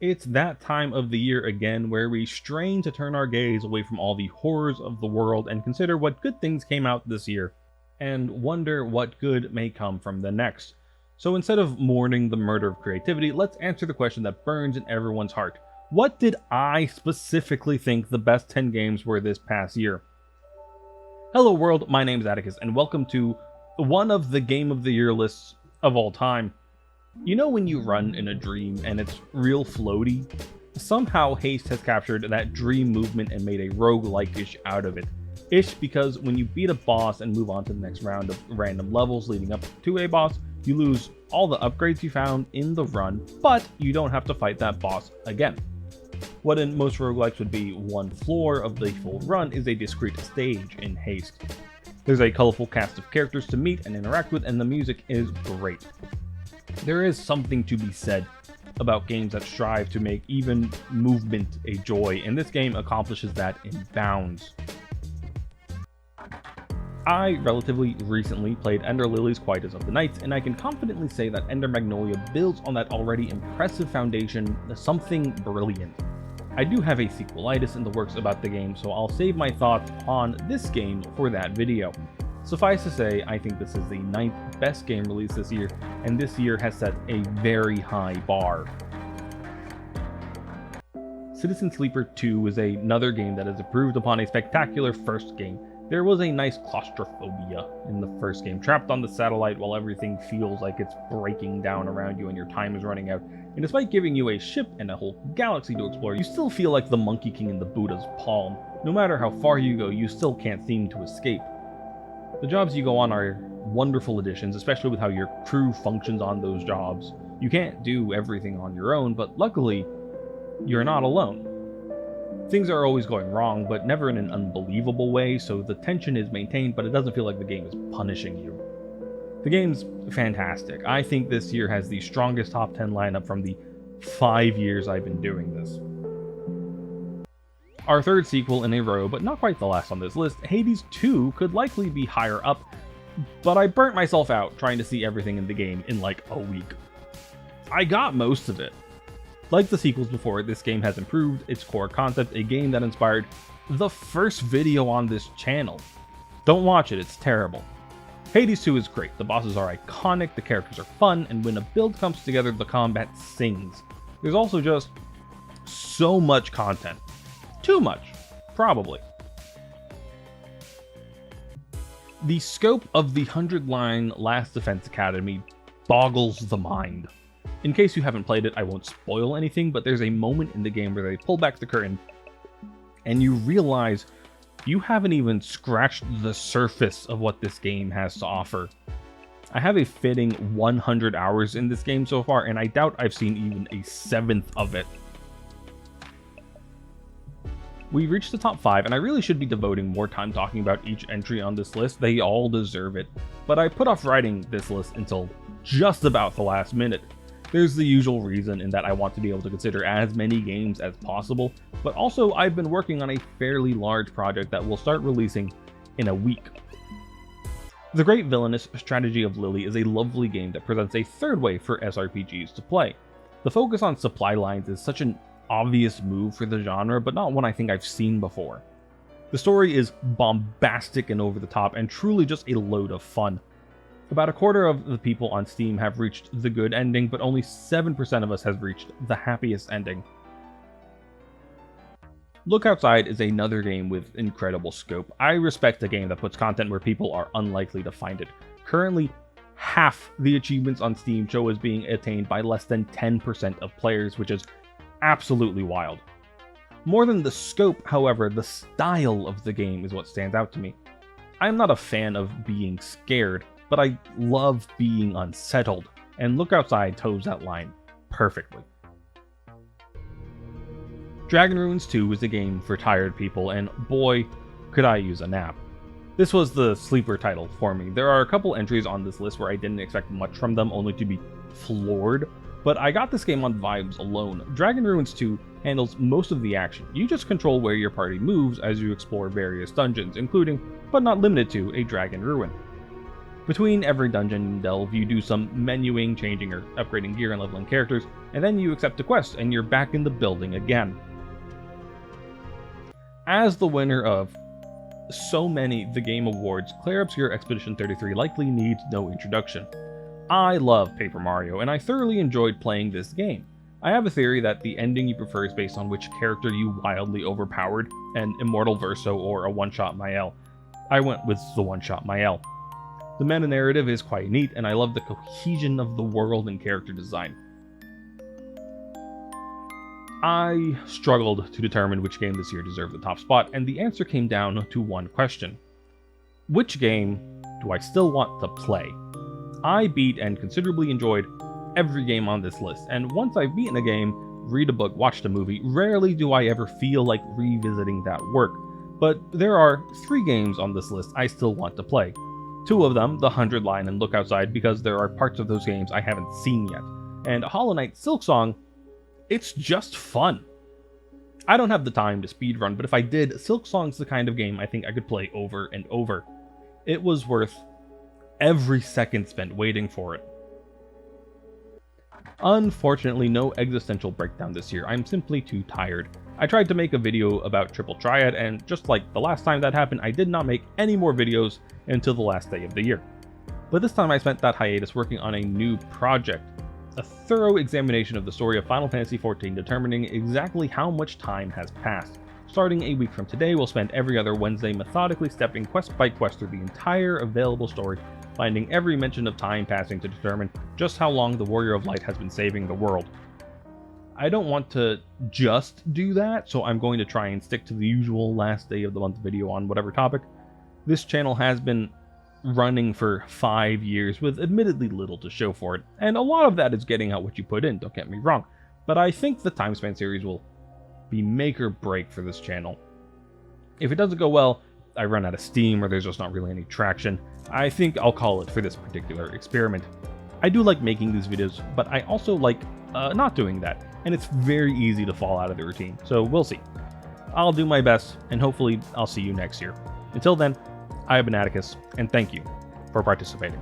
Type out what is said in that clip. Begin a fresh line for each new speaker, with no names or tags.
It's that time of the year again where we strain to turn our gaze away from all the horrors of the world and consider what good things came out this year, and wonder what good may come from the next. So instead of mourning the murder of creativity, let's answer the question that burns in everyone's heart. What did I specifically think the best 10 games were this past year? Hello world, my name is Atticus, and welcome to one of the Game of the Year lists of all time. You know when you run in a dream and it's real floaty? Somehow Haste has captured that dream movement and made a roguelike-ish out of it. Ish because when you beat a boss and move on to the next round of random levels leading up to a boss, you lose all the upgrades you found in the run, but you don't have to fight that boss again. What in most roguelikes would be one floor of the full run is a discrete stage in Haste. There's a colorful cast of characters to meet and interact with, and the music is great. There is something to be said about games that strive to make even movement a joy, and this game accomplishes that in bounds. I relatively recently played Ender Lilies Quietus of the Nights, and I can confidently say that Ender Magnolia builds on that already impressive foundation something brilliant. I do have a sequelitis in the works about the game, so I'll save my thoughts on this game for that video. Suffice to say, I think this is the 9th best game released this year, and this year has set a very high bar. Citizen Sleeper 2 is another game that has improved upon a spectacular first game. There was a nice claustrophobia in the first game, trapped on the satellite while everything feels like it's breaking down around you and your time is running out. And despite giving you a ship and a whole galaxy to explore, you still feel like the Monkey King in the Buddha's palm. No matter how far you go, you still can't seem to escape. The jobs you go on are wonderful additions, especially with how your crew functions on those jobs. You can't do everything on your own, but luckily, you're not alone. Things are always going wrong, but never in an unbelievable way, so the tension is maintained, but it doesn't feel like the game is punishing you. The game's fantastic. I think this year has the strongest top 10 lineup from the 5 years I've been doing this. Our third sequel in a row, but not quite the last on this list, Hades 2 could likely be higher up, but I burnt myself out trying to see everything in the game in like a week. I got most of it. Like the sequels before, this game has improved its core concept, a game that inspired the first video on this channel. Don't watch it, it's terrible. Hades 2 is great, the bosses are iconic, the characters are fun, and when a build comes together, the combat sings. There's also just so much content. Too much, probably. The scope of the 100-line Last Defense Academy boggles the mind. In case you haven't played it, I won't spoil anything, but there's a moment in the game where they pull back the curtain and you realize you haven't even scratched the surface of what this game has to offer. I have a fitting 100 hours in this game so far, and I doubt I've seen even a 1/7 of it. We reached the top 5, and I really should be devoting more time talking about each entry on this list. They all deserve it, but I put off writing this list until just about the last minute. There's the usual reason in that I want to be able to consider as many games as possible, but also I've been working on a fairly large project that will start releasing in a week. The Great Villainous Strategy of Lily is a lovely game that presents a third way for SRPGs to play. The focus on supply lines is such an obvious move for the genre, but not one I think I've seen before. The story is bombastic and over the top, and truly just a load of fun. About a quarter of the people on Steam have reached the good ending, but only 7% of us has reached the happiest ending. Look Outside is another game with incredible scope. I respect a game that puts content where people are unlikely to find it. Currently, half the achievements on Steam show as being attained by less than 10% of players, which is absolutely wild. More than the scope, however, the style of the game is what stands out to me. I am not a fan of being scared, but I love being unsettled, and Look Outside toes that line perfectly. Dragon Ruins 2 is a game for tired people, and boy, could I use a nap. This was the sleeper title for me. There are a couple entries on this list where I didn't expect much from them, only to be floored, but I got this game on vibes alone. Dragon Ruins 2 handles most of the action. You just control where your party moves as you explore various dungeons, including, but not limited to, a dragon ruin. Between every dungeon delve, you do some menuing, changing or upgrading gear and leveling characters, and then you accept a quest and you're back in the building again. As the winner of so many The Game Awards, Clair Obscur Expedition 33 likely needs no introduction. I love Paper Mario, and I thoroughly enjoyed playing this game. I have a theory that the ending you prefer is based on which character you wildly overpowered, an Immortal Verso or a one-shot Mael. I went with the one-shot Mael. The meta-narrative is quite neat, and I love the cohesion of the world and character design. I struggled to determine which game this year deserved the top spot, and the answer came down to one question. Which game do I still want to play? I beat and considerably enjoyed every game on this list, and once I've beaten a game, read a book, watched a movie, rarely do I ever feel like revisiting that work. But there are 3 games on this list I still want to play. 2 of them, The 100 Line and Look Outside, because there are parts of those games I haven't seen yet. And Hollow Knight Silksong, it's just fun. I don't have the time to speedrun, but if I did, Silksong's the kind of game I think I could play over and over. It was worth every second spent waiting for it. Unfortunately, no existential breakdown this year. I'm simply too tired. I tried to make a video about Triple Triad, and just like the last time that happened, I did not make any more videos until the last day of the year. But this time I spent that hiatus working on a new project. A thorough examination of the story of Final Fantasy XIV, determining exactly how much time has passed. Starting a week from today, we'll spend every other Wednesday methodically stepping quest by quest through the entire available story, finding every mention of time passing to determine just how long the Warrior of Light has been saving the world. I don't want to just do that, so I'm going to try and stick to the usual last day of the month video on whatever topic. This channel has been running for 5 years with admittedly little to show for it, and a lot of that is getting out what you put in, don't get me wrong, but I think the Timespan series will be make or break for this channel. If it doesn't go well, I run out of steam or there's just not really any traction, I think I'll call it for this particular experiment. I do like making these videos, but I also like not doing that, and it's very easy to fall out of the routine, so we'll see. I'll do my best, and hopefully I'll see you next year. Until then, I have been Atticus, and thank you for participating.